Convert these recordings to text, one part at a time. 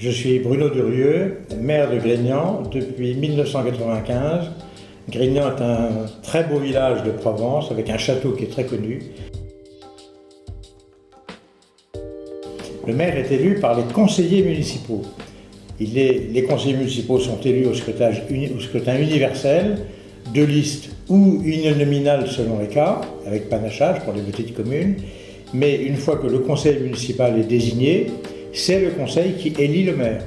Je suis Bruno Durieux, maire de Grignan depuis 1995. Grignan est un très beau village de Provence avec un château qui est très connu. Le maire est élu par les conseillers municipaux. Les conseillers municipaux sont élus au scrutin universel, de liste ou uninominal selon les cas, avec panachage pour les petites communes. Mais une fois que le conseil municipal est désigné, c'est le conseil qui élit le maire.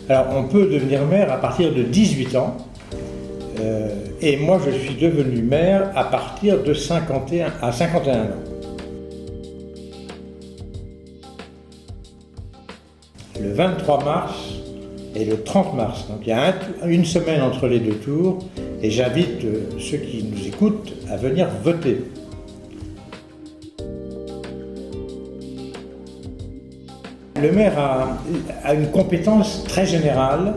Alors on peut devenir maire à partir de 18 ans, et moi je suis devenu maire à partir de 51 ans. Le 23 mars et le 30 mars, donc il y a une semaine entre les deux tours, et j'invite ceux qui nous écoutent à venir voter. Le maire a une compétence très générale.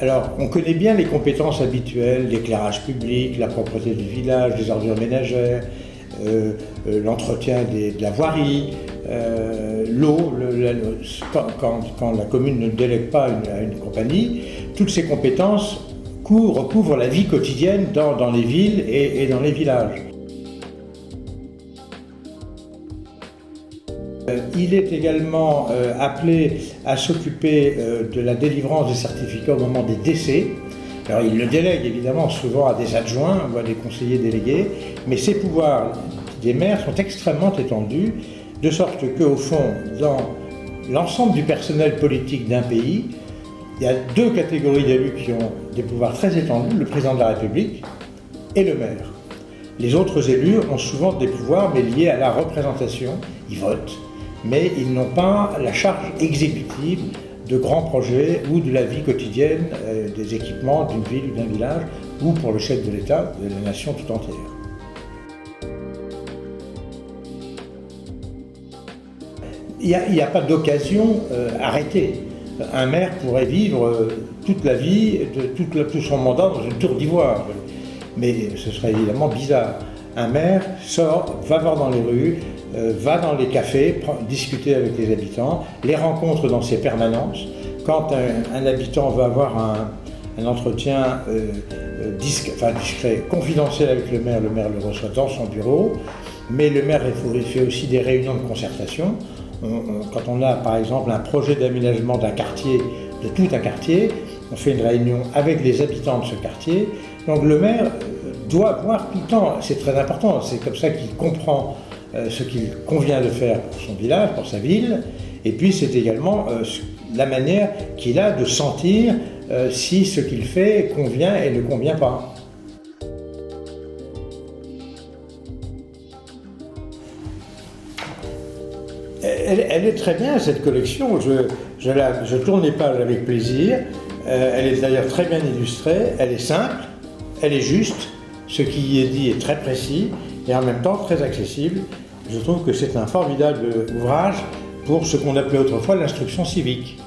Alors, on connaît bien les compétences habituelles, l'éclairage public, la propreté du village, les ordures ménagères, l'entretien de la voirie, l'eau, quand la commune ne délègue pas à une compagnie. Toutes ces compétences recouvrent la vie quotidienne dans les villes et dans les villages. Il est également appelé à s'occuper de la délivrance des certificats au moment des décès. Alors il le délègue évidemment souvent à des adjoints ou à des conseillers délégués, mais ces pouvoirs des maires sont extrêmement étendus, de sorte qu'au fond, dans l'ensemble du personnel politique d'un pays, il y a deux catégories d'élus qui ont des pouvoirs très étendus, le président de la République et le maire. Les autres élus ont souvent des pouvoirs, mais liés à la représentation, ils votent, mais ils n'ont pas la charge exécutive de grands projets ou de la vie quotidienne des équipements d'une ville ou d'un village, ou pour le chef de l'État, de la nation tout entière. Il n'y a pas d'occasion arrêtée. Un maire pourrait vivre toute la vie, tout son mandat dans une tour d'ivoire, mais ce serait évidemment bizarre. Un maire sort, va voir dans les rues, va dans les cafés, discuter avec les habitants, les rencontre dans ses permanences. Quand un habitant va avoir un entretien discret, confidentiel avec le maire le reçoit dans son bureau, mais le maire il fait aussi des réunions de concertation. Quand on a par exemple un projet d'aménagement d'un quartier, de tout un quartier, on fait une réunion avec les habitants de ce quartier. Donc le maire doit voir tout le temps, c'est très important, c'est comme ça qu'il comprend ce qu'il convient de faire pour son village, pour sa ville, et puis c'est également la manière qu'il a de sentir si ce qu'il fait convient et ne convient pas. Elle est très bien cette collection, je tourne les pages avec plaisir, elle est d'ailleurs très bien illustrée, elle est simple, elle est juste, ce qui y est dit est très précis et en même temps très accessible. Je trouve que c'est un formidable ouvrage pour ce qu'on appelait autrefois l'instruction civique.